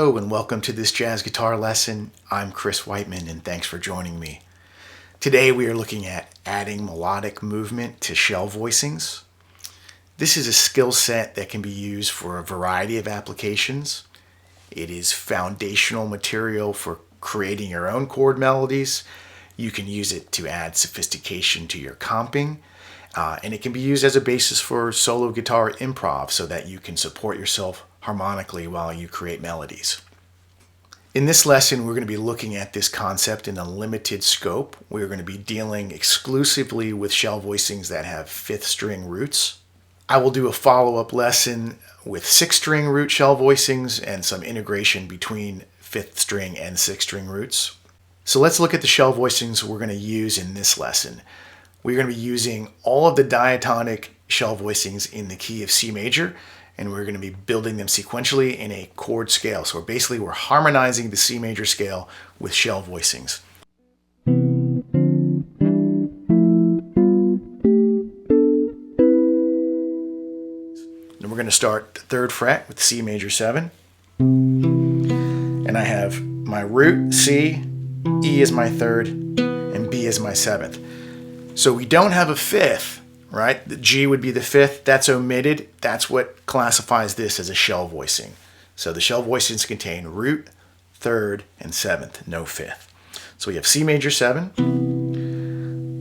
Hello and welcome to this jazz guitar lesson. I'm Chris Whiteman and thanks for joining me. Today we are looking at adding melodic movement to shell voicings. This is a skill set that can be used for a variety of applications. It is foundational material for creating your own chord melodies. You can use it to add sophistication to your comping. And it can be used as a basis for solo guitar improv so that you can support yourself harmonically while you create melodies. In this lesson, we're going to be looking at this concept in a limited scope. We're going to be dealing exclusively with shell voicings that have fifth string roots. I will do a follow-up lesson with sixth string root shell voicings and some integration between fifth string and sixth string roots. So let's look at the shell voicings we're going to use in this lesson. We're going to be using all of the diatonic shell voicings in the key of C major, and we're going to be building them sequentially in a chord scale. So basically we're harmonizing the C major scale with shell voicings. Then we're going to start the 3rd fret with C major 7. And I have my root, C, E is my 3rd, and B is my 7th. So we don't have a 5th, right? The G would be the 5th. That's omitted. That's what classifies this as a shell voicing. So the shell voicings contain root, 3rd, and 7th, no 5th. So we have C major 7.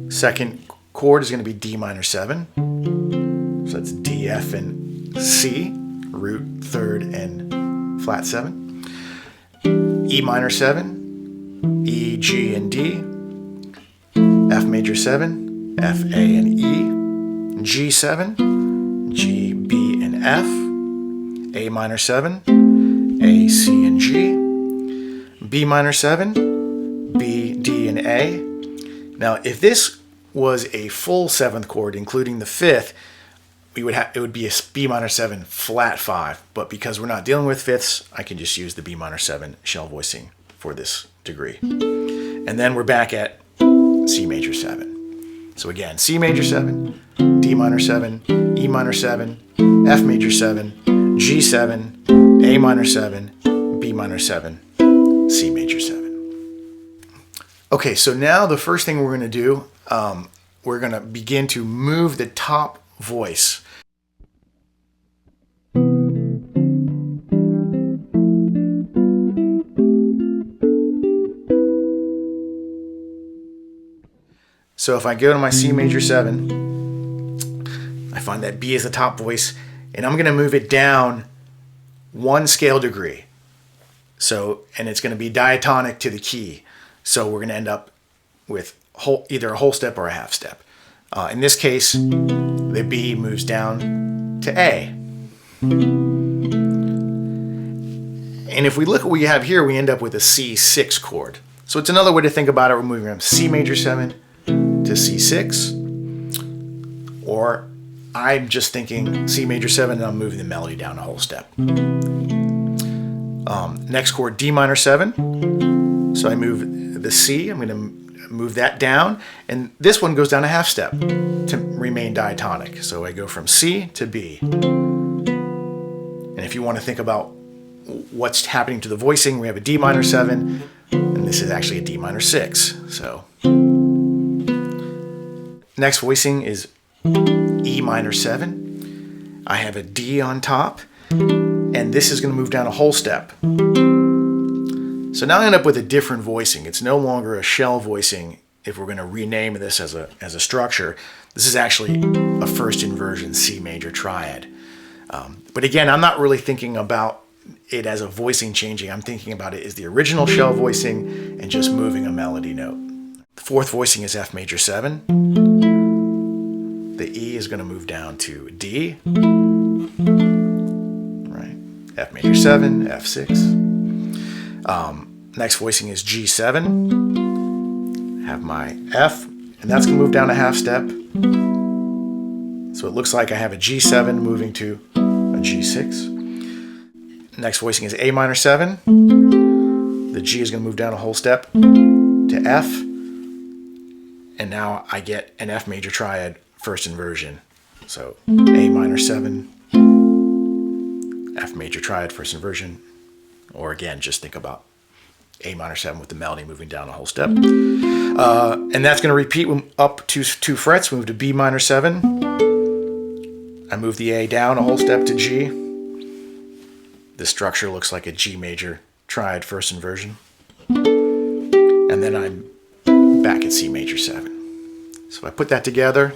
2nd chord is going to be D minor 7. So that's D, F, and C, root, 3rd, and flat 7. E minor 7, E, G, and D. F major 7, F, A, and E. G7, G, B, and F. A minor 7, A, C, and G. B minor 7, B, D, and A. Now, if this was a full 7th chord, including the 5th, it would be a B minor 7 flat 5. But because we're not dealing with 5ths, I can just use the B minor 7 shell voicing for this degree. And then we're back at C major 7. So again, C major 7, D minor 7, E minor 7, F major 7, G7, A minor 7, B minor 7, C major 7. Okay, so now the first thing we're going to do, we're going to begin to move the top voice. So if I go to my C major 7, I find that B is the top voice, and I'm going to move it down 1 scale degree. So, and it's going to be diatonic to the key. So we're going to end up with either a whole step or a half step. In this case, the B moves down to A. And if we look at what we have here, we end up with a C6 chord. So it's another way to think about it. We're moving from C major 7 to C6, or I'm just thinking C major 7 and I'm moving the melody down a whole step. Next chord, D minor 7. So I move the C, I'm going to move that down, and this one goes down a half step to remain diatonic. So I go from C to B. And if you want to think about what's happening to the voicing, we have a D minor 7, and this is actually a D minor 6. So next voicing is E minor 7. I have a D on top, and this is going to move down a whole step. So now I end up with a different voicing. It's no longer a shell voicing if we're going to rename this as a structure. This is actually a first inversion C major triad. But again, I'm not really thinking about it as a voicing changing. I'm thinking about it as the original shell voicing and just moving a melody note. The 4th voicing is F major 7. The E is going to move down to D. Right. F major 7, F6. Next voicing is G7. Have my F, and that's going to move down a half step. So it looks like I have a G7 moving to a G6. Next voicing is A minor 7. The G is going to move down a whole step to F. And now I get an F major triad first inversion. So A minor 7, F major triad first inversion, Or again, just think about A minor 7 with the melody moving down a whole step. And that's going to repeat up 2 frets. Move to B minor 7. I move the A down a whole step to G. The structure looks like a G major triad first inversion. And then I'm back at C major 7. So I put that together.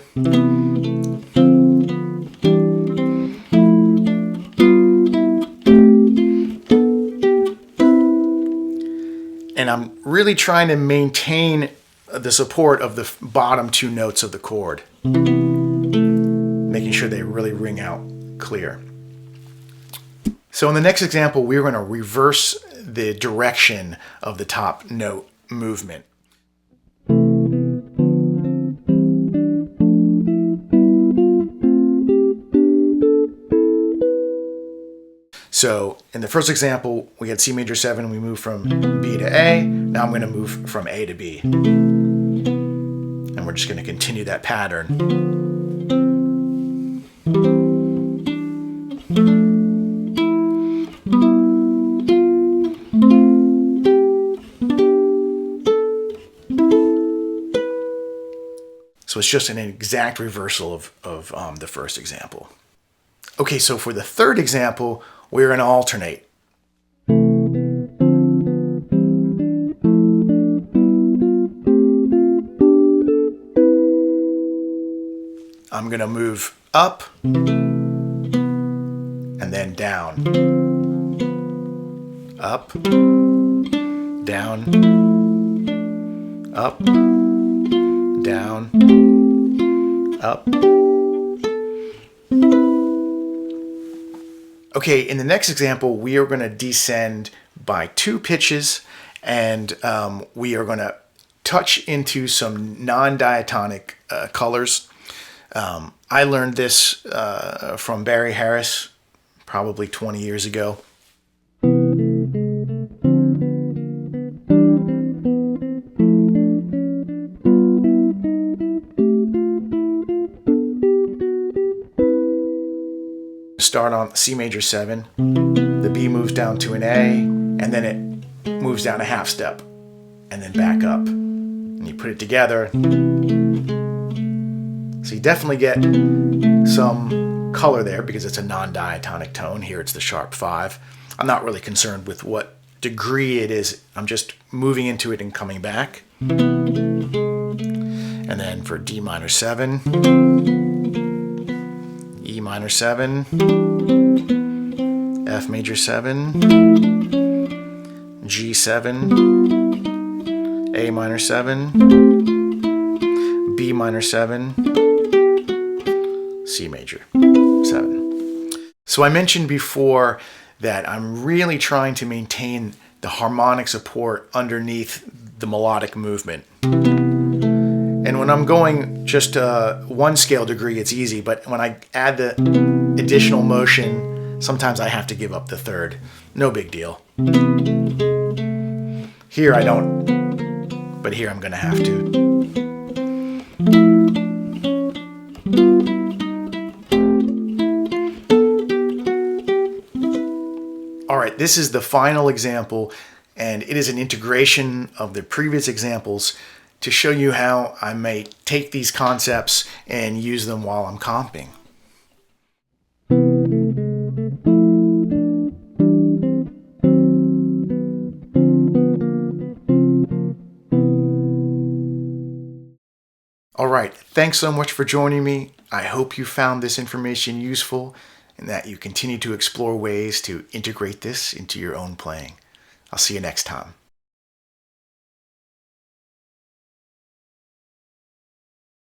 And I'm really trying to maintain the support of the bottom 2 notes of the chord, making sure they really ring out clear. So in the next example, we're going to reverse the direction of the top note movement. So in the first example, we had C major 7, we moved from B to A. Now I'm going to move from A to B. And we're just going to continue that pattern. So it's just an exact reversal of the first example. Okay, so for the third example, we're going to alternate. I'm going to move up and then down. Up, down, up, down, up. Okay, in the next example, we are going to descend by 2 pitches, and we are going to touch into some non-diatonic colors. I learned this from Barry Harris probably 20 years ago. Start on C major 7, the B moves down to an A, and then it moves down a half step, and then back up. And you put it together. So you definitely get some color there because it's a non-diatonic tone. Here it's the sharp 5. I'm not really concerned with what degree it is. I'm just moving into it and coming back. And then for D minor 7, E minor 7, F major 7, G7, A minor 7, B minor 7, C major 7. So I mentioned before that I'm really trying to maintain the harmonic support underneath the melodic movement. And when I'm going just 1 scale degree, it's easy, but when I add the additional motion, sometimes I have to give up the 3rd. No big deal. Here I don't, but here I'm going to have to. All right, this is the final example, and it is an integration of the previous examples to show you how I may take these concepts and use them while I'm comping. All right, thanks so much for joining me. I hope you found this information useful and that you continue to explore ways to integrate this into your own playing. I'll see you next time.